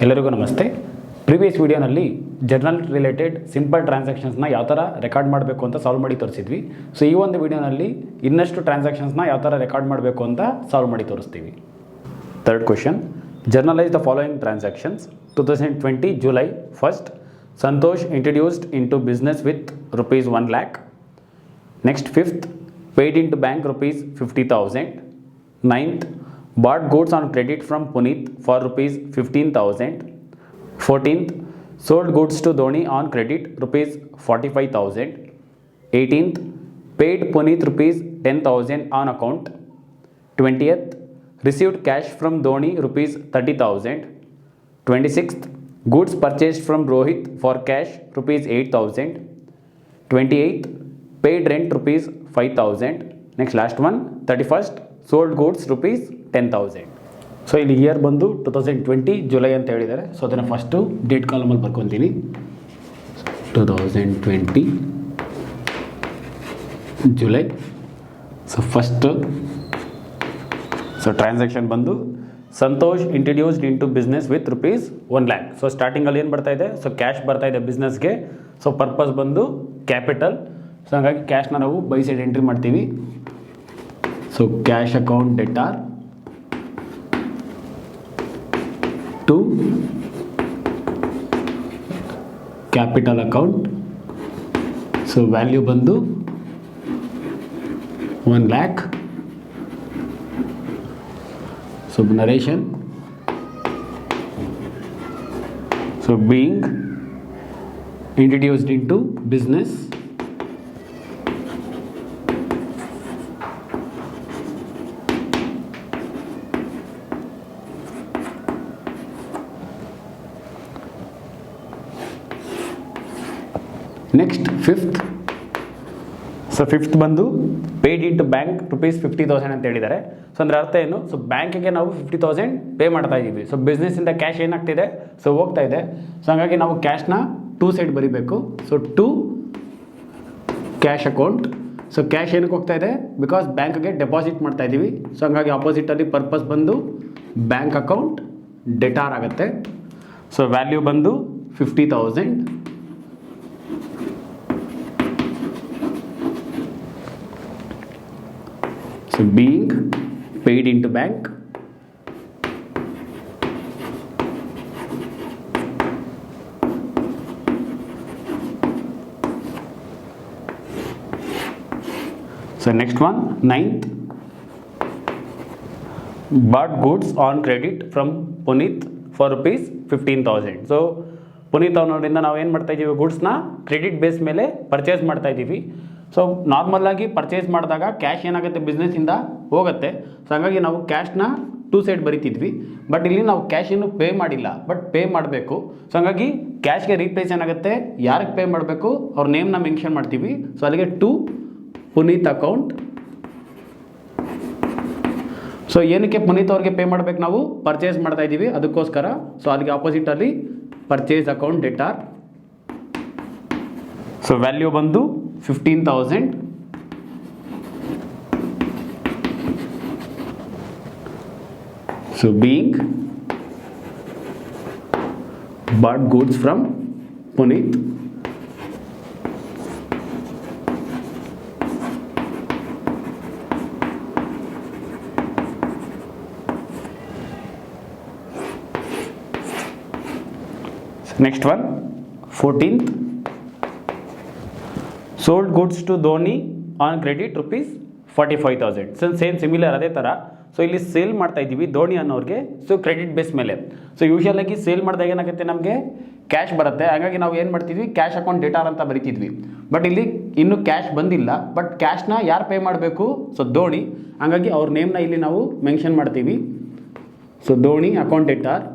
ಎಲ್ಲರಿಗೂ ನಮಸ್ತೆ. ಪ್ರೀವಿಯಸ್ ವಿಡಿಯೋನಲ್ಲಿ ಜರ್ನಲ್ ರಿಲೇಟೆಡ್ ಸಿಂಪಲ್ ಟ್ರಾನ್ಸಾಕ್ಷನ್ಸ್ನ ಯಾವ ಥರ ರೆಕಾರ್ಡ್ ಮಾಡಬೇಕು ಅಂತ ಸಾಲ್ವ್ ಮಾಡಿ ತೋರಿಸಿದ್ವಿ. ಸೊ ಈ ಒಂದು ವಿಡಿಯೋನಲ್ಲಿ ಇನ್ನಷ್ಟು ಟ್ರಾನ್ಸಾಕ್ಷನ್ಸ್ನ ಯಾವ ಥರ ರೆಕಾರ್ಡ್ ಮಾಡಬೇಕು ಅಂತ ಸಾಲ್ವ್ ಮಾಡಿ ತೋರಿಸ್ತೀವಿ. Third question, journalise the following transactions. 2020 July 1st, Santosh introduced into business with rupees 1 lakh. Next 5th, paid into bank rupees 50,000. 9th, bought goods on credit from Puneet for rupees 15,000. 14th, sold goods to Dhoni on credit rupees 45,000. 18th, paid Puneet rupees 10,000 on account. 20th, received cash from Dhoni rupees 30,000. 26th, goods purchased from Rohit for cash rupees 8,000. 28th, paid rent rupees 5,000. Next last one, 31st, sold goods rupees 10,000. So ಇಲ್ಲಿ year ಬಂದು 2020 July ಅಂತ ಹೇಳಿದ್ದಾರೆ. So ಅದನ್ನು first date ಕಾಲಮಲ್ಲಿ ಬರ್ಕೊತೀನಿ. 2020 July. So first transaction ಬಂದು Santosh introduced into business with rupees 1 lakh. So ಸ್ಟಾರ್ಟಿಂಗಲ್ಲಿ ಏನು ಬರ್ತಾ ಇದೆ? ಸೊ ಕ್ಯಾಶ್ ಬರ್ತಾ ಇದೆ ಬಿಸ್ನೆಸ್ಗೆ. ಸೊ ಪರ್ಪಸ್ ಬಂದು ಕ್ಯಾಪಿಟಲ್. ಸೊ ಹಾಗಾಗಿ ಕ್ಯಾಶ್ನ ನಾವು ಬೈ ಸೈಡ್ ಎಂಟ್ರಿ ಮಾಡ್ತೀವಿ. So cash account debtor to capital account. So value ಬಂದು 1 lakh. So narration. So being introduced into business next 5th. So fifth ಬಂದು ಪೇಡ್ ಇಂಟು ಬ್ಯಾಂಕ್ rupees 50,000 ಅಂತ ಹೇಳಿದ್ದಾರೆ. So ಅಂದರೆ ಅರ್ಥ ಏನು? ಸೊ ಬ್ಯಾಂಕಿಗೆ ನಾವು 50,000 ಪೇ ಮಾಡ್ತಾ ಇದ್ದೀವಿ. ಸೊ ಬಿಸ್ನೆಸ್ಸಿಂದ ಕ್ಯಾಶ್ ಏನಾಗ್ತಿದೆ? ಸೊ ಹೋಗ್ತಾ ಇದೆ. ಸೊ ಹಾಗಾಗಿ ನಾವು ಕ್ಯಾಶ್ನ ಟೂ ಸೈಡ್ ಬರೀಬೇಕು. So to cash account. So cash ಏನಕ್ಕೆ ಹೋಗ್ತಾ ಇದೆ? ಬಿಕಾಸ್ ಬ್ಯಾಂಕ್ಗೆ ಡೆಪಾಸಿಟ್ ಮಾಡ್ತಾ ಇದ್ದೀವಿ. ಸೊ ಹಂಗಾಗಿ ಆಪೋಸಿಟಲ್ಲಿ ಪರ್ಪಸ್ ಬಂದು ಬ್ಯಾಂಕ್ ಅಕೌಂಟ್ ಡೆಟಾರ್ ಆಗುತ್ತೆ. ಸೊ ವ್ಯಾಲ್ಯೂ ಬಂದು 50,000. So being paid into bank. So next one, 9th, bought goods on credit from Puneet for rupees 15,000. So Puneeth ಅವನವರಿಂದ ನಾವು ಏನು ಮಾಡ್ತಾ ಇದ್ದೀವಿ? ಗೂಡ್ಸ್ನ ಕ್ರೆಡಿಟ್ ಬೇಸ್ ಮೇಲೆ ಪರ್ಚೇಸ್ ಮಾಡ್ತಾ ಇದ್ದೀವಿ. ಸೊ ನಾರ್ಮಲಾಗಿ ಪರ್ಚೇಸ್ ಮಾಡಿದಾಗ ಕ್ಯಾಶ್ ಏನಾಗುತ್ತೆ? ಬಿಸ್ನೆಸ್ಸಿಂದ ಹೋಗುತ್ತೆ. ಸೊ ಹಾಗಾಗಿ ನಾವು ಕ್ಯಾಶ್ನ ಟೂ ಸೈಡ್ ಬರಿತಿದ್ವಿ. ಬಟ್ ಇಲ್ಲಿ ನಾವು ಕ್ಯಾಶ್ ಏನು ಪೇ ಮಾಡಿಲ್ಲ, ಬಟ್ ಪೇ ಮಾಡಬೇಕು. ಸೊ ಹಾಗಾಗಿ ಕ್ಯಾಶ್ಗೆ ರೀಪ್ಲೇಸ್ ಏನಾಗುತ್ತೆ? ಯಾರಿಗೆ ಪೇ ಮಾಡಬೇಕು ಅವ್ರ ನೇಮ್ನ ಮೆನ್ಷನ್ ಮಾಡ್ತೀವಿ. ಸೊ ಅಲ್ಲಿಗೆ ಟು ಪುನೀತ್ ಅಕೌಂಟ್. ಸೊ ಏನಕ್ಕೆ ಪುನೀತ್ ಅವ್ರಿಗೆ ಪೇ ಮಾಡಬೇಕು? ನಾವು ಪರ್ಚೇಸ್ ಮಾಡ್ತಾ ಇದ್ದೀವಿ, ಅದಕ್ಕೋಸ್ಕರ. ಸೊ ಅಲ್ಲಿಗೆ ಆಪೋಸಿಟಲ್ಲಿ purchase account debtor. So value ಬಂದು 15,000. So being bought goods from Puneet. Next one, 14th, sold goods to Dhoni on credit rupees 45,000. So same similar ಅದೇ ಥರ. ಸೊ ಇಲ್ಲಿ ಸೇಲ್ ಮಾಡ್ತಾ ಇದ್ದೀವಿ ಧೋನಿ ಅನ್ನೋರಿಗೆ. ಸೊ ಕ್ರೆಡಿಟ್ ಬೇಸ್ ಮೇಲೆ. ಸೊ ಯೂಶಲಾಗಿ ಸೇಲ್ ಮಾಡಿದಾಗ ಏನಾಗುತ್ತೆ? ನಮಗೆ ಕ್ಯಾಶ್ ಬರುತ್ತೆ. ಹಾಗಾಗಿ ನಾವು ಏನು ಮಾಡ್ತಿದ್ವಿ? ಕ್ಯಾಶ್ ಅಕೌಂಟ್ ಡೆಟಾರ್ ಅಂತ ಬರಿತಿದ್ವಿ. ಬಟ್ ಇಲ್ಲಿ ಇನ್ನೂ ಕ್ಯಾಶ್ ಬಂದಿಲ್ಲ, ಬಟ್ ಕ್ಯಾಶ್ನ ಯಾರು ಪೇ ಮಾಡಬೇಕು? ಸೊ ಧೋನಿ. ಹಾಗಾಗಿ ಅವ್ರ ನೇಮ್ನ ಇಲ್ಲಿ ನಾವು ಮೆನ್ಷನ್ ಮಾಡ್ತೀವಿ. So Dhoni account debtor.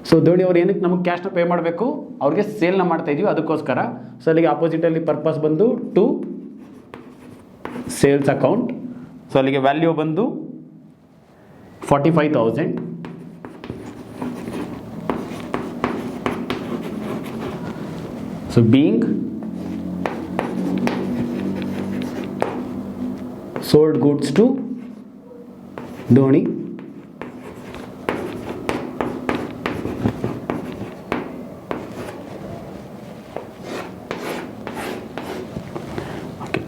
So Dhoni ಅವ್ರು ಏನಕ್ಕೆ ನಮಗೆ ಕ್ಯಾಶ್ನ ಪೇ ಮಾಡಬೇಕು? ಅವ್ರಿಗೆ ಸೇಲ್ನ ಮಾಡ್ತಾ ಇದೀವಿ, ಅದಕ್ಕೋಸ್ಕರ. ಸೊ ಅಲ್ಲಿಗೆ ಆಪೋಸಿಟಲ್ಲಿ ಪರ್ಪಸ್ ಬಂದು ಟು ಸೇಲ್ಸ್ ಅಕೌಂಟ್. ಸೊ ಅಲ್ಲಿಗೆ ವ್ಯಾಲ್ಯೂ ಬಂದು 45,000. So being sold goods to Dhoni.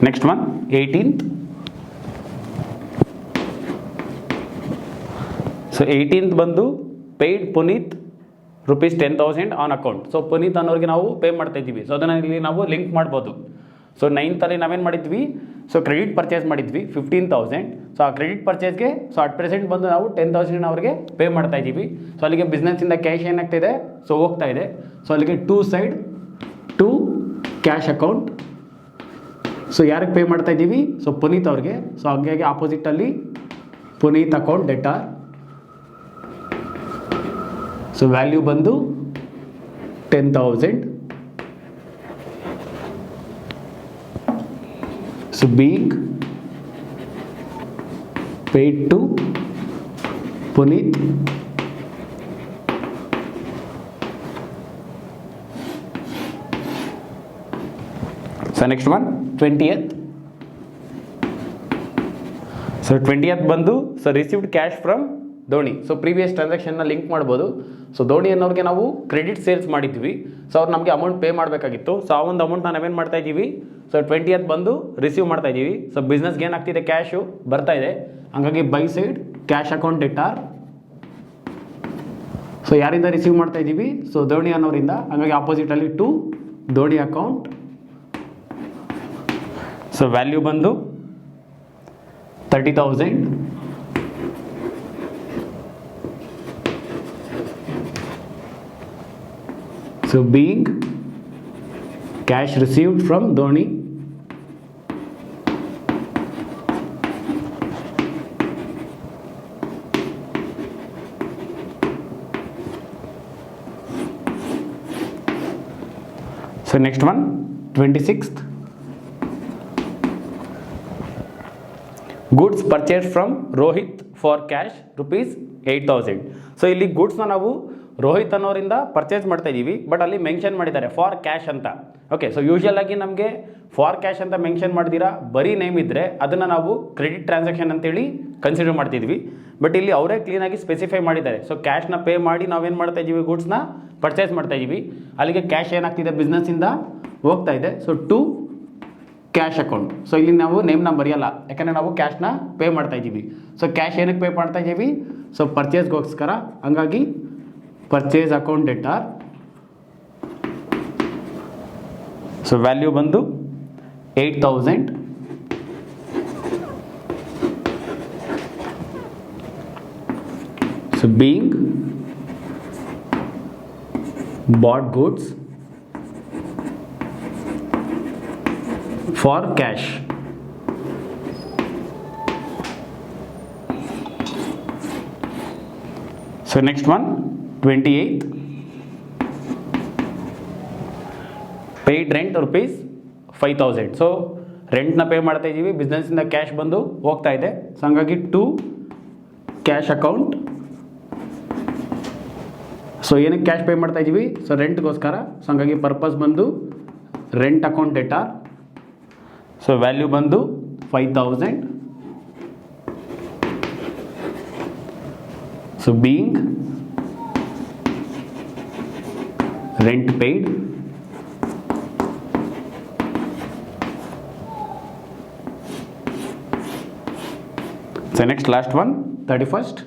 Next one 18th. So 18th ಬಂದು paid Puneet rupees 10,000 on account. So Puneet ಅನ್ನೋರಿಗೆ ನಾವು ಪೇ ಮಾಡ್ತಾ ಇದ್ದೀವಿ. ಸೊ ಅದನ್ನು ಇಲ್ಲಿ ನಾವು ಲಿಂಕ್ ಮಾಡ್ಬೋದು. ಸೊ 9th ನಾವೇನು ಮಾಡಿದ್ವಿ, ಸೊ ಕ್ರೆಡಿಟ್ ಪರ್ಚೇಸ್ ಮಾಡಿದ್ವಿ 15,000. ಸೊ ಆ ಕ್ರೆಡಿಟ್ ಪರ್ಚೇಸ್ಗೆ ಸೊ ಅಟ್ ಪ್ರೆಸೆಂಟ್ ಬಂದು ನಾವು 10,000 ಅವ್ರಿಗೆ ಪೇ ಮಾಡ್ತಾ ಇದ್ದೀವಿ. ಸೊ ಅಲ್ಲಿಗೆ ಬಿಸ್ನೆಸ್ಸಿಂದ ಕ್ಯಾಶ್ ಏನಾಗ್ತಿದೆ, ಸೊ ಹೋಗ್ತಾ ಇದೆ. ಸೊ ಅಲ್ಲಿಗೆ to side to cash account. So ಯಾರಿಗೆ ಪೇ ಮಾಡ್ತಾ ಇದ್ದೀವಿ, ಸೊ ಪುನೀತ್ ಅವ್ರಿಗೆ. ಸೊ ಹಾಗಾಗಿ ಆಪೋಸಿಟಲ್ಲಿ Puneet account debtor. So value ಬಂದು 10,000. So being paid to Puneet. So next one 20th. So 20th ಬಂದು so received cash from Dhoni. So previous ಟ್ರಾನ್ಸಾಕ್ಷನ್ನ ಲಿಂಕ್ ಮಾಡ್ಬೋದು. ಸೊ ಧೋನಿ ಅನ್ನೋರಿಗೆ ನಾವು ಕ್ರೆಡಿಟ್ ಸೇಲ್ಸ್ ಮಾಡಿದ್ವಿ. ಸೊ ಅವ್ರು ನಮಗೆ ಅಮೌಂಟ್ ಪೇ ಮಾಡಬೇಕಾಗಿತ್ತು. ಸೊ ಆ ಒಂದು ಅಮೌಂಟ್ನ ನಾವೇನು ಮಾಡ್ತಾ ಇದ್ದೀವಿ, ಸೊ 20th ಬಂದು ರಿಸೀವ್ ಮಾಡ್ತಾ ಇದ್ದೀವಿ. ಸೊ ಬಿಸ್ನೆಸ್ಗೆ ಏನಾಗ್ತಿದೆ, ಕ್ಯಾಶು ಬರ್ತಾ ಇದೆ. ಹಾಗಾಗಿ by side cash account debtor. So ಯಾರಿಂದ ರಿಸೀವ್ ಮಾಡ್ತಾ ಇದ್ದೀವಿ, ಸೊ ಧೋನಿ ಅನ್ನೋರಿಂದ. ಹಾಗಾಗಿ ಆಪೋಸಿಟಲ್ಲಿ to Dhoni account. So value ಬಂದು 30,000. So being cash received from Dhoni. So next one 26th. Goods purchased from Rohit for cash rupees 8,000. So ಇಲ್ಲಿ ಗೂಡ್ಸ್ನ ನಾವು ರೋಹಿತ್ ಅನ್ನೋರಿಂದ ಪರ್ಚೇಸ್ ಮಾಡ್ತಾ ಇದ್ದೀವಿ. ಬಟ್ ಅಲ್ಲಿ ಮೆನ್ಷನ್ ಮಾಡಿದ್ದಾರೆ ಫಾರ್ ಕ್ಯಾಶ್ ಅಂತ. ಓಕೆ, ಸೊ ಯೂಶುವಲ್ ಆಗಿ ನಮಗೆ ಫಾರ್ ಕ್ಯಾಶ್ ಅಂತ ಮೆನ್ಷನ್ ಮಾಡಿದಿರಾ ಬರೀ ನೇಮ್ ಇದ್ದರೆ ಅದನ್ನು ನಾವು ಕ್ರೆಡಿಟ್ ಟ್ರಾನ್ಸಾಕ್ಷನ್ ಅಂತೇಳಿ ಕನ್ಸಿಡರ್ ಮಾಡ್ತಿದ್ವಿ. ಬಟ್ ಇಲ್ಲಿ ಅವರೇ ಕ್ಲೀನಾಗಿ ಸ್ಪೆಸಿಫೈ ಮಾಡಿದ್ದಾರೆ. ಸೊ ಕ್ಯಾಶ್ನ ಪೇ ಮಾಡಿ ನಾವೇನು ಮಾಡ್ತಾ ಇದ್ದೀವಿ, ಗೂಡ್ಸ್ನ ಪರ್ಚೇಸ್ ಮಾಡ್ತಾ ಇದ್ದೀವಿ. ಅಲ್ಲಿಗೆ ಕ್ಯಾಶ್ ಏನಾಗ್ತಿದೆ, ಬಿಸ್ನೆಸ್ಸಿಂದ ಹೋಗ್ತಾ ಇದೆ. So to cash account. So ಇಲ್ಲಿ ನಾವು ನೇಮ್ನ ಬರೆಯಲ್ಲ, ಯಾಕಂದರೆ ನಾವು ಕ್ಯಾಶ್ನ ಪೇ ಮಾಡ್ತಾ ಇದ್ದೀವಿ. ಸೊ ಕ್ಯಾಶ್ ಏನಕ್ಕೆ ಪೇ ಮಾಡ್ತಾ ಇದ್ದೀವಿ, ಸೊ ಪರ್ಚೇಸ್ಗೋಸ್ಕರ. ಹಂಗಾಗಿ purchase account debtor. So value ಬಂದು 8,000. So being bought goods for cash. So next one 28th. paid rent rupees 5,000. So ರೆಂಟ್ನ ಪೇ ಮಾಡ್ತಾ ಇದ್ದೀವಿ, ಬಿಸ್ನೆಸ್ಸಿಂದ ಕ್ಯಾಶ್ ಬಂದು ಹೋಗ್ತಾ ಇದೆ. ಸೊ ಹಂಗಾಗಿ ಟು ಕ್ಯಾಶ್ ಅಕೌಂಟ್. ಸೊ ಏನಕ್ಕೆ ಕ್ಯಾಶ್ ಪೇ ಮಾಡ್ತಾ ಇದ್ದೀವಿ, ಸೊ ರೆಂಟ್ಗೋಸ್ಕರ. ಸೊ ಹಂಗಾಗಿ ಪರ್ಪಸ್ ಬಂದು rent account debtor. So value ಬಂದು 5,000. So being rent paid. So next last one 31st.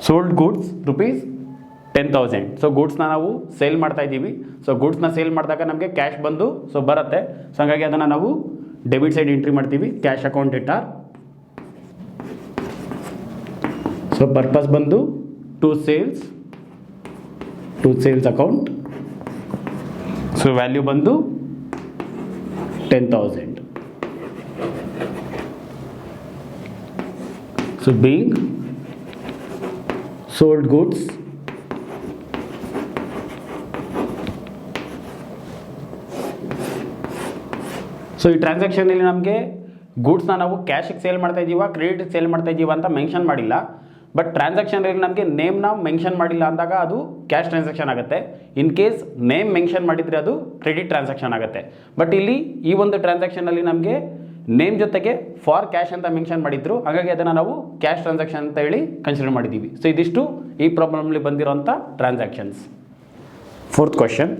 Sold goods rupees 10,000. So ಗೂಡ್ಸ್ನ ನಾವು ಸೇಲ್ ಮಾಡ್ತಾ ಇದ್ದೀವಿ. ಸೊ ಗೂಡ್ಸ್ನ ಸೇಲ್ ಮಾಡಿದಾಗ ನಮಗೆ ಕ್ಯಾಶ್ ಬಂದು ಸೊ ಬರುತ್ತೆ. ಸೊ ಹಾಗಾಗಿ ಅದನ್ನು ನಾವು ಡೆಬಿಟ್ ಸೈಡ್ ಎಂಟ್ರಿ ಮಾಡ್ತೀವಿ, cash account debtor. So purpose ಬಂದು to sales account. So value ಬಂದು 10,000. So being sold goods. So ಈ ಟ್ರಾನ್ಸಾಕ್ಷನಲ್ಲಿ ನಮಗೆ ಗೂಡ್ಸ್ನ ನಾವು ಕ್ಯಾಶಿಗೆ ಸೇಲ್ ಮಾಡ್ತಾ ಇದ್ದೀವ, ಕ್ರೆಡಿಟಿಗೆ ಸೇಲ್ ಮಾಡ್ತಾ ಇದ್ದೀವ ಅಂತ ಮೆನ್ಷನ್ ಮಾಡಿಲ್ಲ. ಬಟ್ ಟ್ರಾನ್ಸಾಕ್ಷನಲ್ಲಿ ನಮಗೆ ನೇಮ್ನ ಮೆನ್ಷನ್ ಮಾಡಿಲ್ಲ ಅಂದಾಗ ಅದು ಕ್ಯಾಶ್ ಟ್ರಾನ್ಸಾಕ್ಷನ್ ಆಗುತ್ತೆ. ಇನ್ ಕೇಸ್ ನೇಮ್ ಮೆನ್ಷನ್ ಮಾಡಿದರೆ ಅದು ಕ್ರೆಡಿಟ್ ಟ್ರಾನ್ಸಾಕ್ಷನ್ ಆಗುತ್ತೆ. ಬಟ್ ಇಲ್ಲಿ ಈ ಒಂದು ಟ್ರಾನ್ಸಾಕ್ಷನಲ್ಲಿ ನಮಗೆ ನೇಮ್ ಜೊತೆಗೆ ಫಾರ್ ಕ್ಯಾಶ್ ಅಂತ ಮೆನ್ಷನ್ ಮಾಡಿದ್ರು. ಹಾಗಾಗಿ ಅದನ್ನು ನಾವು ಕ್ಯಾಶ್ ಟ್ರಾನ್ಸಾಕ್ಷನ್ ಅಂತ ಹೇಳಿ ಕನ್ಸಿಡರ್ ಮಾಡಿದ್ದೀವಿ. ಸೊ ಇದಿಷ್ಟು ಈ ಪ್ರಾಬ್ಲಮ್ಲಿ ಬಂದಿರೋಂಥ transactions. 4th question.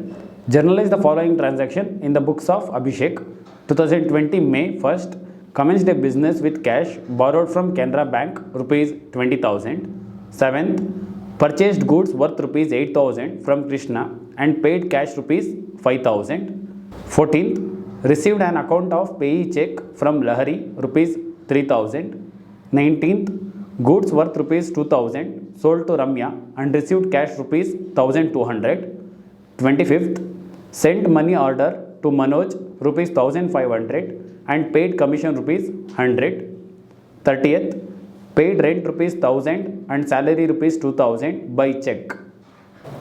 Journalize the following transaction in the books of Abhishek. 2020 May 1st, commenced a business with cash borrowed from Canara Bank rupees 20,000. 7th, purchased goods worth rupees 8,000 from Krishna and paid cash rupees 5,000. 14th, received an account of payee check from Lahari rupees 3,000. 19th, goods worth rupees 2,000 sold to Ramya and received cash rupees 1,200. 25th, sent money order to Manoj rupees 1,500 and paid commission rupees 100. 30th, paid rent rupees 1,000 and salary rupees 2,000 by check.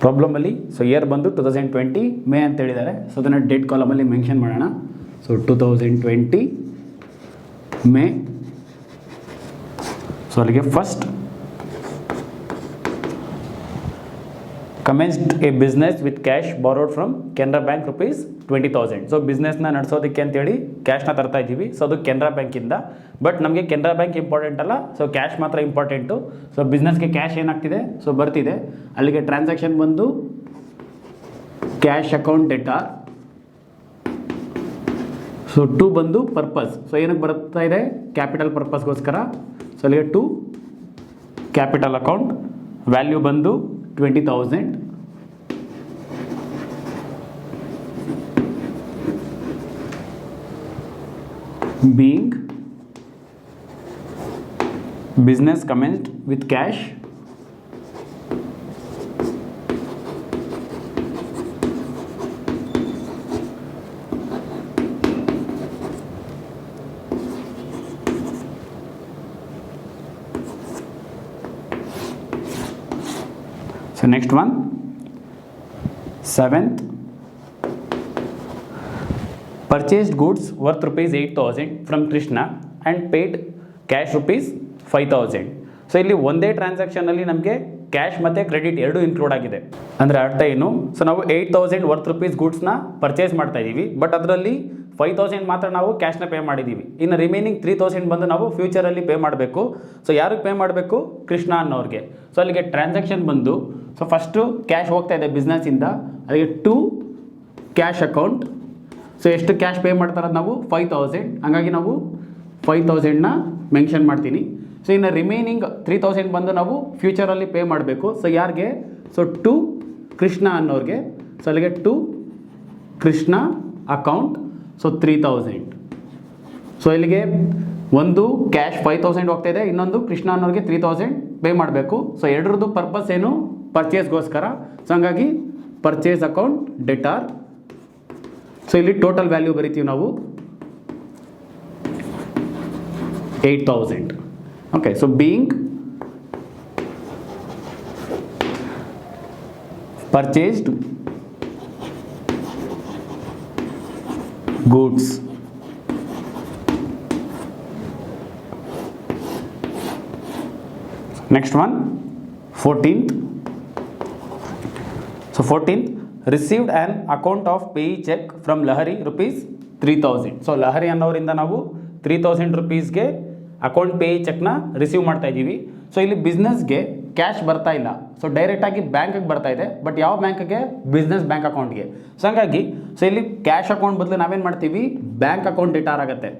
ಪ್ರಾಬ್ಲಮಲ್ಲಿ so year ಬಂದು 2020 May ಅಂತ ಹೇಳಿದ್ದಾರೆ. So ಅದನ್ನು date ಕಾಲಮಲ್ಲಿ mention ಮಾಡೋಣ. So 2020 May. So ಅಲ್ಲಿಗೆ first commenced a business with cash borrowed from Canara Bank rupees 20,000. So ಬಿಸ್ನೆಸ್ನ ನಡೆಸೋದಕ್ಕೆ ಅಂತೇಳಿ ಕ್ಯಾಶ್ನ ತರ್ತಾ ಇದ್ದೀವಿ. ಸೊ ಅದು ಕೆನರಾ ಬ್ಯಾಂಕಿಂದ. ಬಟ್ ನಮಗೆ ಕೆನರಾ ಬ್ಯಾಂಕ್ ಇಂಪಾರ್ಟೆಂಟ್ ಅಲ್ಲ, ಸೊ ಕ್ಯಾಶ್ ಮಾತ್ರ ಇಂಪಾರ್ಟೆಂಟು. ಸೊ ಬಿಸ್ನೆಸ್ಗೆ ಕ್ಯಾಶ್ ಏನಾಗ್ತಿದೆ, ಸೊ ಬರ್ತಿದೆ. ಅಲ್ಲಿಗೆ ಟ್ರಾನ್ಸಾಕ್ಷನ್ ಬಂದು cash account debtor. So to ಬಂದು ಪರ್ಪಸ್. ಸೊ ಏನಕ್ಕೆ ಬರ್ತಾ ಇದೆ, ಕ್ಯಾಪಿಟಲ್ ಪರ್ಪಸ್ಗೋಸ್ಕರ. ಸೊ ಅಲ್ಲಿಗೆ ಟು ಕ್ಯಾಪಿಟಲ್ ಅಕೌಂಟ್. ವ್ಯಾಲ್ಯೂ ಬಂದು 20,000. being business commenced with cash so next one 7th, purchased goods worth rupees 8,000 from Krishna and paid cash rupees 5,000. So ಇಲ್ಲಿ ಒಂದೇ ಟ್ರಾನ್ಸಾಕ್ಷನಲ್ಲಿ ನಮಗೆ ಕ್ಯಾಶ್ ಮತ್ತು ಕ್ರೆಡಿಟ್ ಎರಡೂ ಇನ್ಕ್ಲೂಡ್ ಆಗಿದೆ. ಅಂದರೆ ಅರ್ಥ ಏನು, ಸೊ ನಾವು 8,000 ವರ್ತ್ ರುಪೀಸ್ ಗೂಡ್ಸ್ನ ಪರ್ಚೇಸ್ ಮಾಡ್ತಾ ಇದ್ದೀವಿ. ಬಟ್ ಅದರಲ್ಲಿ 5,000 ಮಾತ್ರ ನಾವು ಕ್ಯಾಶ್ನ ಪೇ ಮಾಡಿದ್ದೀವಿ. ಇನ್ನು ರಿಮೈನಿಂಗ್ 3,000 ಬಂದು ನಾವು ಫ್ಯೂಚರಲ್ಲಿ ಪೇ ಮಾಡಬೇಕು. ಸೊ ಯಾರಿಗೆ ಪೇ ಮಾಡಬೇಕು, ಕೃಷ್ಣ ಅನ್ನೋರಿಗೆ. ಸೊ ಅಲ್ಲಿಗೆ ಟ್ರಾನ್ಸಾಕ್ಷನ್ ಬಂದು, ಸೊ ಫಸ್ಟು ಕ್ಯಾಶ್ ಹೋಗ್ತಾ ಇದೆ ಬಿಸ್ನೆಸ್ಸಿಂದ, ಅಲ್ಲಿಗೆ ಟು ಕ್ಯಾಶ್ ಅಕೌಂಟ್. ಸೊ ಎಷ್ಟು ಕ್ಯಾಶ್ ಪೇ ಮಾಡ್ತಾರದು ನಾವು 5,000. ಹಾಗಾಗಿ ನಾವು 5,000ನ ಮೆನ್ಷನ್ ಮಾಡ್ತೀನಿ. ಸೊ ಇನ್ನು ರಿಮೈನಿಂಗ್ 3,000 ಬಂದು ನಾವು ಫ್ಯೂಚರಲ್ಲಿ ಪೇ ಮಾಡಬೇಕು. ಸೊ ಯಾರಿಗೆ, ಸೊ ಟು ಕೃಷ್ಣ ಅನ್ನೋರಿಗೆ. ಸೊ ಅಲ್ಲಿಗೆ to Krishna account. So 3,000. So ಇಲ್ಲಿಗೆ ಒಂದು ಕ್ಯಾಶ್ 5,000 ಹೋಗ್ತಾ ಇದೆ, ಇನ್ನೊಂದು ಕೃಷ್ಣ ಅನ್ನೋರಿಗೆ 3,000 ಪೇ ಮಾಡಬೇಕು. ಸೊ ಎರಡರದ್ದು ಪರ್ಪಸ್ ಏನು, ಪರ್ಚೇಸ್ಗೋಸ್ಕರ. ಸೊ ಹಂಗಾಗಿ ಪರ್ಚೇಸ್ ಅಕೌಂಟ್ ಡೆಟಾರ್. ಸೊ ಇಲ್ಲಿ ಟೋಟಲ್ ವ್ಯಾಲ್ಯೂ ಬರಿತೀವಿ ನಾವು 8,000. Okay, so being purchased goods next one 14th. So 14th, received an account of payee cheque from Lahari rupees 3,000. So Lahari ಅನ್ನೋರಿಂದ ನಾವು 3,000 ರುಪೀಸ್ಗೆ ಅಕೌಂಟ್ ಪೇಯಿ ಚೆಕ್ನ ರಿಸೀವ್ ಮಾಡ್ತಾ ಇದ್ದೀವಿ. ಸೊ ಇಲ್ಲಿ ಬಿಸ್ನೆಸ್ಗೆ ಕ್ಯಾಶ್ ಬರ್ತಾ ಇಲ್ಲ, ಸೊ ಡೈರೆಕ್ಟಾಗಿ ಬ್ಯಾಂಕಿಗೆ ಬರ್ತಾ ಇದೆ. ಬಟ್ ಯಾವ ಬ್ಯಾಂಕಿಗೆ, ಬಿಸ್ನೆಸ್ ಬ್ಯಾಂಕ್ ಅಕೌಂಟ್ಗೆ. ಸೊ ಹಂಗಾಗಿ ಸೊ ಇಲ್ಲಿ ಕ್ಯಾಶ್ ಅಕೌಂಟ್ ಬದಲು ನಾವೇನು ಮಾಡ್ತೀವಿ, ಬ್ಯಾಂಕ್ ಅಕೌಂಟ್ ಡೆಟಾರ್ ಆಗುತ್ತೆ.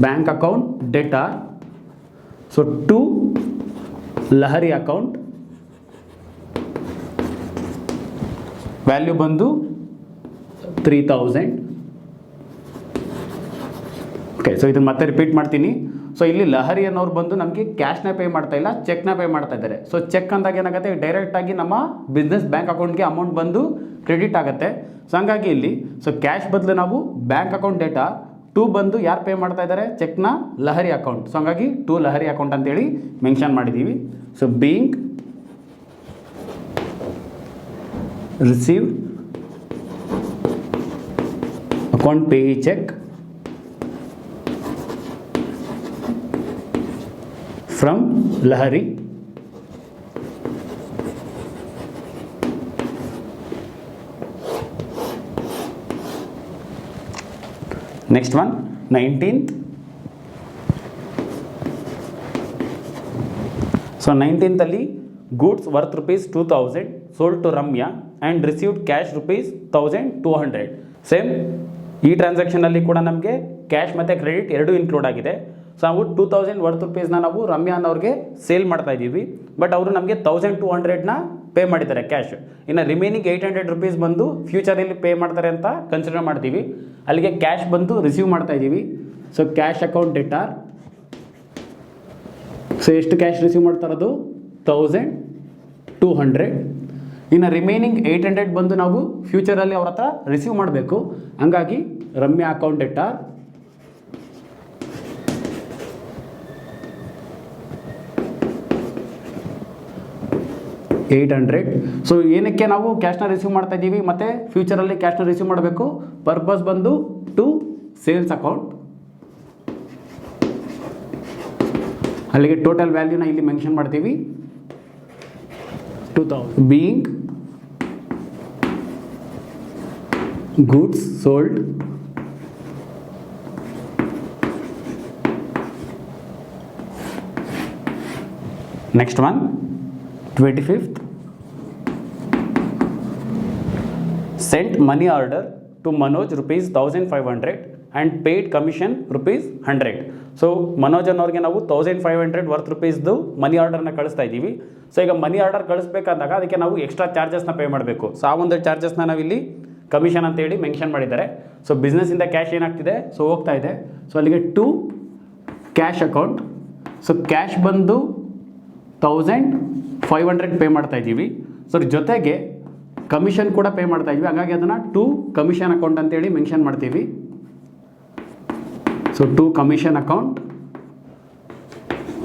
Bank account debtor. So to Lahari account. Value ಬಂದು 3,000. ಓಕೆ, ಸೊ ಇದನ್ನು ಮತ್ತೆ ರಿಪೀಟ್ ಮಾಡ್ತೀನಿ. ಸೊ ಇಲ್ಲಿ ಲಹರಿ ಅನ್ನೋರು ಬಂದು ನಮಗೆ ಕ್ಯಾಶ್ನ ಪೇ ಮಾಡ್ತಾ ಇಲ್ಲ, ಚೆಕ್ನ ಪೇ ಮಾಡ್ತಾ ಇದ್ದಾರೆ. ಸೊ ಚೆಕ್ ಅಂದಾಗ ಏನಾಗುತ್ತೆ, ಡೈರೆಕ್ಟಾಗಿ ನಮ್ಮ ಬಿಸ್ನೆಸ್ ಬ್ಯಾಂಕ್ ಅಕೌಂಟ್ಗೆ ಅಮೌಂಟ್ ಬಂದು ಕ್ರೆಡಿಟ್ ಆಗುತ್ತೆ. ಸೊ ಹಂಗಾಗಿ ಇಲ್ಲಿ ಸೊ ಕ್ಯಾಶ್ ಬದಲು ನಾವು ಬ್ಯಾಂಕ್ ಅಕೌಂಟ್ ಡೇಟಾ, ಟು ಬಂದು ಯಾರು ಪೇ ಮಾಡ್ತಾ ಇದ್ದಾರೆ, ಚೆಕ್ನ ಲಹರಿ ಅಕೌಂಟ್. ಸೊ ಹಂಗಾಗಿ ಟು ಲಹರಿ ಅಕೌಂಟ್ ಅಂತೇಳಿ ಮೆನ್ಷನ್ ಮಾಡಿದ್ದೀವಿ. So being received account payee check from Lahari next one 19th. So 19th ಅಲ್ಲಿ goods worth rupees 2,000 sold to Ramya and received cash rupees 1200. Same ಈ ಟ್ರಾನ್ಸಾಕ್ಷನಲ್ಲಿ ಕೂಡ ನಮಗೆ ಕ್ಯಾಶ್ ಮತ್ತು ಕ್ರೆಡಿಟ್ ಎರಡೂ include ಆಗಿದೆ. ಸೊ ನಾವು 2000 ವರ್ತ್ ರುಪೀಸ್ನ ನಾವು ರಮ್ಯಾ ಅನ್ನೋರಿಗೆ ಸೇಲ್ ಮಾಡ್ತಾ ಇದ್ದೀವಿ, ಬಟ್ ಅವರು ನಮಗೆ 1200ನ ಪೇ ಮಾಡಿದ್ದಾರೆ ಕ್ಯಾಶ್. ಇನ್ನು ರಿಮೈನಿಂಗ್ 800 ರುಪೀಸ್ ಬಂದು ಫ್ಯೂಚರಲ್ಲಿ ಪೇ ಮಾಡ್ತಾರೆ ಅಂತ ಕನ್ಸಿಡರ್ ಮಾಡ್ತೀವಿ. ಅಲ್ಲಿಗೆ ಕ್ಯಾಶ್ ಬಂದು ರಿಸೀವ್ ಮಾಡ್ತಾ ಇದ್ದೀವಿ. So cash account debtor. So ಎಷ್ಟು ಕ್ಯಾಶ್ ರಿಸೀವ್ ಮಾಡ್ತಾರದು 1200. ಇನ್ನು ರಿಮೈನಿಂಗ್ 800 ಬಂದು ನಾವು ಫ್ಯೂಚರಲ್ಲಿ ಅವ್ರ ಹತ್ರ ರಿಸೀವ್ ಮಾಡಬೇಕು. ಹಂಗಾಗಿ ರಮ್ಯಾ ಅಕೌಂಟ್ ಡೆಟಾರ್ $800. ಸೊ ಏನಕ್ಕೆ ನಾವು ಕ್ಯಾಶ್ನ ರಿಸೀವ್ ಮಾಡ್ತಾ ಇದ್ದೀವಿ ಮತ್ತು ಫ್ಯೂಚರಲ್ಲಿ ಕ್ಯಾಶ್ನ ರಿಸೀವ್ ಮಾಡಬೇಕು? ಪರ್ಪಸ್ ಬಂದು ಟು ಸೇಲ್ಸ್ ಅಕೌಂಟ್. ಅಲ್ಲಿಗೆ ಟೋಟಲ್ ವ್ಯಾಲ್ಯೂನ ಇಲ್ಲಿ ಮೆನ್ಷನ್ ಮಾಡ್ತೀವಿ 2000 being goods sold next one 25th sent money order to Manoj rupees 1500 and paid commission rupees 100. So Manoj ಅನ್ನೋರಿಗೆ ನಾವು 1500 ವರ್ತ್ ರುಪೀಸ್ದು ಮನಿ ಆರ್ಡರ್ನ ಕಳಿಸ್ತಾ ಇದ್ದೀವಿ. ಸೊ ಈಗ ಮನಿ ಆರ್ಡರ್ ಕಳಿಸ್ಬೇಕಂದಾಗ ಅದಕ್ಕೆ ನಾವು ಎಕ್ಸ್ಟ್ರಾ ಚಾರ್ಜಸ್ನ ಪೇ ಮಾಡಬೇಕು. ಸೊ ಆ ಒಂದು ಚಾರ್ಜಸ್ನ ನಾವಿಲ್ಲಿ ಕಮಿಷನ್ ಅಂತೇಳಿ ಮೆನ್ಷನ್ ಮಾಡಿದ್ದಾರೆ. ಸೊ ಬಿಸ್ನೆಸ್ಸಿಂದ ಕ್ಯಾಶ್ ಏನಾಗ್ತಿದೆ, ಸೊ ಹೋಗ್ತಾ ಇದೆ. ಸೊ ಅಲ್ಲಿಗೆ to cash account. So cash ಬಂದು 1500 ಪೇ ಮಾಡ್ತಾ ಇದ್ದೀವಿ. ಸೊ ಜೊತೆಗೆ ಕಮಿಷನ್ ಕೂಡ ಪೇ ಮಾಡ್ತಾ ಇದ್ವಿ. ಹಾಗಾಗಿ ಅದನ್ನು ಟು ಕಮಿಷನ್ ಅಕೌಂಟ್ ಅಂತೇಳಿ ಮೆನ್ಷನ್ ಮಾಡ್ತೀವಿ. So to commission account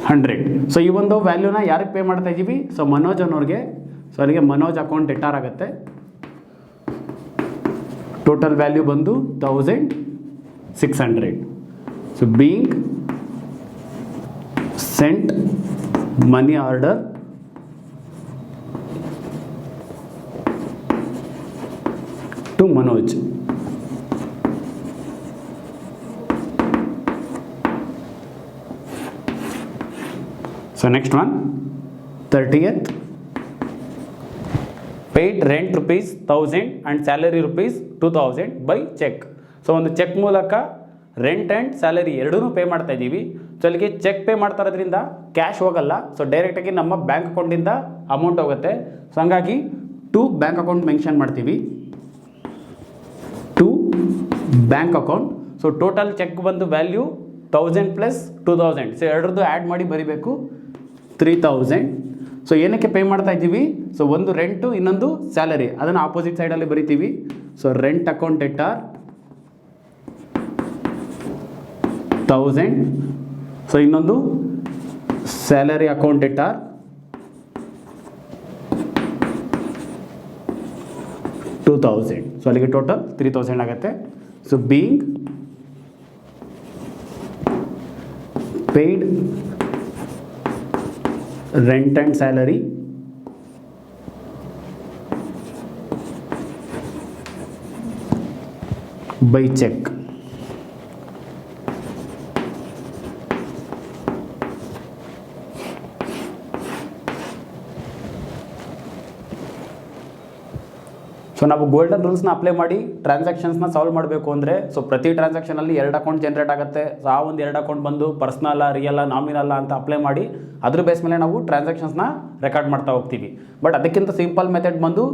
100. So ಈ ಒಂದು ವ್ಯಾಲ್ಯೂನ ಯಾರಿಗೆ ಪೇ ಮಾಡ್ತಾ ಇದ್ದೀವಿ? ಸೊ ಮನೋಜ್ ಅನ್ನೋರಿಗೆ. ಸೊ ಅಲ್ಲಿಗೆ ಮನೋಜ್ ಅಕೌಂಟ್ ಡೆಟಾರ್ ಆಗುತ್ತೆ. ಟೋಟಲ್ ವ್ಯಾಲ್ಯೂ ಬಂದು 1600. So being sent money order to Manoj. So next one 30th paid rent rupees 1000 and salary rupees 2000 by cheque. So ಒಂದು ಚೆಕ್ ಮೂಲಕ ರೆಂಟ್ ಆ್ಯಂಡ್ ಸ್ಯಾಲರಿ ಎರಡೂ ಪೇ ಮಾಡ್ತಾ ಇದ್ದೀವಿ. ಸೊ ಅಲ್ಲಿಗೆ ಚೆಕ್ ಪೇ ಮಾಡ್ತಾ ಇರೋದ್ರಿಂದ ಕ್ಯಾಶ್ ಹೋಗಲ್ಲ. ಸೊ ಡೈರೆಕ್ಟಾಗಿ ನಮ್ಮ ಬ್ಯಾಂಕ್ ಅಕೌಂಟಿಂದ ಅಮೌಂಟ್ ಹೋಗುತ್ತೆ. ಸೊ ಹಂಗಾಗಿ ಟು ಬ್ಯಾಂಕ್ ಅಕೌಂಟ್ ಮೆನ್ಷನ್ ಮಾಡ್ತೀವಿ, to bank account. So total cheque ಬಂದು ವ್ಯಾಲ್ಯೂ 1000 ಪ್ಲಸ್ 2000. ಸೊ ಎರಡರದ್ದು ಆ್ಯಡ್ ಮಾಡಿ ಬರೀಬೇಕು 3000. ಸೊ ಏನಕ್ಕೆ ಪೇ ಮಾಡ್ತಾ ಇದ್ದೀವಿ? ಸೊ ಒಂದು ರೆಂಟು, ಇನ್ನೊಂದು ಸ್ಯಾಲರಿ. ಅದನ್ನು ಆಪೋಸಿಟ್ ಸೈಡಲ್ಲಿ ಬರಿತೀವಿ. So rent account debtor 1000. So ಇನ್ನೊಂದು ಸ್ಯಾಲರಿ ಅಕೌಂಟ್ ಡೆಟಾರ್ 2000. ಸೊ ಅಲ್ಲಿಗೆ ಟೋಟಲ್ 3000 ಆಗುತ್ತೆ. So being paid rent and salary by check. So ನಾವು ಗೋಲ್ಡನ್ ರೂಲ್ಸ್ನ ಅಪ್ಲೈ ಮಾಡಿ ಟ್ರಾನ್ಸಾಕ್ಷನ್ಸ್ನ ಸಾಲ್ವ್ ಮಾಡಬೇಕು ಅಂದರೆ, ಸೊ ಪ್ರತಿ ಟ್ರಾನ್ಸಾಕ್ಷನಲ್ಲಿ 2 ಅಕೌಂಟ್ ಜನ್ರೇಟ್ ಆಗುತ್ತೆ. ಸೊ ಆ ಒಂದು 2 ಅಕೌಂಟ್ ಬಂದು ಪರ್ಸ್ನಲ್ಲ, ರಿಯಲ್ಲ, ನಾಮಿನಲ್ಲ ಅಂತ ಅಪ್ಲೈ ಮಾಡಿ ಅದ್ರ ಬೇಸ್ ಮೇಲೆ ನಾವು ಟ್ರಾನ್ಸಾಕ್ಷನ್ಸ್ನ ರೆಕಾರ್ಡ್ ಮಾಡ್ತಾ ಹೋಗ್ತೀವಿ. ಬಟ್ ಅದಕ್ಕಿಂತ ಸಿಂಪಲ್ ಮೆಥಡ್ ಬಂದು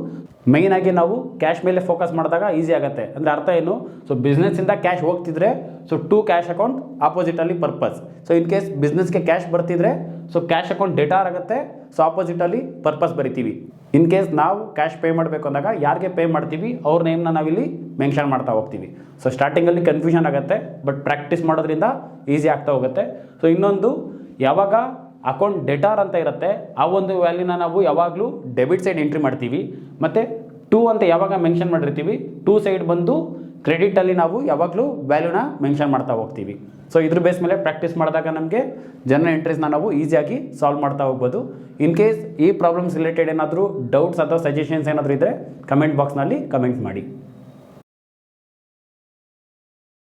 ಮೇಯ್ನಾಗಿ ನಾವು ಕ್ಯಾಶ್ ಮೇಲೆ ಫೋಕಸ್ ಮಾಡಿದಾಗ ಈಸಿ ಆಗುತ್ತೆ. ಅಂದರೆ ಅರ್ಥ ಏನು? ಸೊ ಬಿಸ್ನೆಸ್ಸಿಂದ ಕ್ಯಾಶ್ ಹೋಗ್ತಿದ್ರೆ ಸೊ ಟು ಕ್ಯಾಶ್ ಅಕೌಂಟ್ ಆಪೋಸಿಟಲ್ಲಿ ಪರ್ಪಸ್. ಸೊ ಇನ್ ಕೇಸ್ ಬಿಸ್ನೆಸ್ಗೆ ಕ್ಯಾಶ್ ಬರ್ತಿದ್ರೆ ಸೊ ಕ್ಯಾಶ್ ಅಕೌಂಟ್ ಡೆಟಾರ್ ಆಗುತ್ತೆ. ಸೊ ಆಪೋಸಿಟಲ್ಲಿ ಪರ್ಪಸ್ ಬರಿತೀವಿ. ಇನ್ ಕೇಸ್ ನಾವು ಕ್ಯಾಶ್ ಪೇ ಮಾಡಬೇಕು ಅಂದಾಗ ಯಾರಿಗೆ ಪೇ ಮಾಡ್ತೀವಿ ಅವ್ರ ನೇಮ್ನ ನಾವಿಲ್ಲಿ ಮೆನ್ಷನ್ ಮಾಡ್ತಾ ಹೋಗ್ತೀವಿ. ಸೊ ಸ್ಟಾರ್ಟಿಂಗಲ್ಲಿ ಕನ್ಫ್ಯೂಷನ್ ಆಗುತ್ತೆ, ಬಟ್ ಪ್ರಾಕ್ಟೀಸ್ ಮಾಡೋದ್ರಿಂದ ಈಸಿ ಆಗ್ತಾ ಹೋಗುತ್ತೆ. ಸೊ ಇನ್ನೊಂದು, ಯಾವಾಗ ಅಕೌಂಟ್ ಡೆಟಾರ್ ಅಂತ ಇರುತ್ತೆ ಆ ಒಂದು ವ್ಯಾಲ್ಯೂನ ನಾವು ಯಾವಾಗಲೂ ಡೆಬಿಟ್ ಸೈಡ್ ಎಂಟ್ರಿ ಮಾಡ್ತೀವಿ. ಮತ್ತು ಟು ಅಂತ ಯಾವಾಗ ಮೆನ್ಷನ್ ಮಾಡಿರ್ತೀವಿ, ಟು ಸೈಡ್ ಬಂದು ಕ್ರೆಡಿಟಲ್ಲಿ ನಾವು ಯಾವಾಗಲೂ ವ್ಯಾಲ್ಯೂನ ಮೆನ್ಷನ್ ಮಾಡ್ತಾ ಹೋಗ್ತೀವಿ. ಸೊ ಇದ್ರ ಬೇಸ್ ಮೇಲೆ ಪ್ರಾಕ್ಟೀಸ್ ಮಾಡಿದಾಗ ನಮಗೆ ಜನರಲ್ ಎಂಟ್ರೀಸ್ನ ನಾವು ಈಸಿಯಾಗಿ ಸಾಲ್ವ್ ಮಾಡ್ತಾ ಹೋಗ್ಬೋದು. ಇನ್ ಕೇಸ್ ಈ ಪ್ರಾಬ್ಲಮ್ಸ್ ರಿಲೇಟೆಡ್ ಏನಾದರೂ ಡೌಟ್ಸ್ ಅಥವಾ ಸಜೆಷನ್ಸ್ ಏನಾದರೂ ಇದ್ದರೆ ಕಮೆಂಟ್ ಬಾಕ್ಸ್ನಲ್ಲಿ ಕಮೆಂಟ್ ಮಾಡಿ.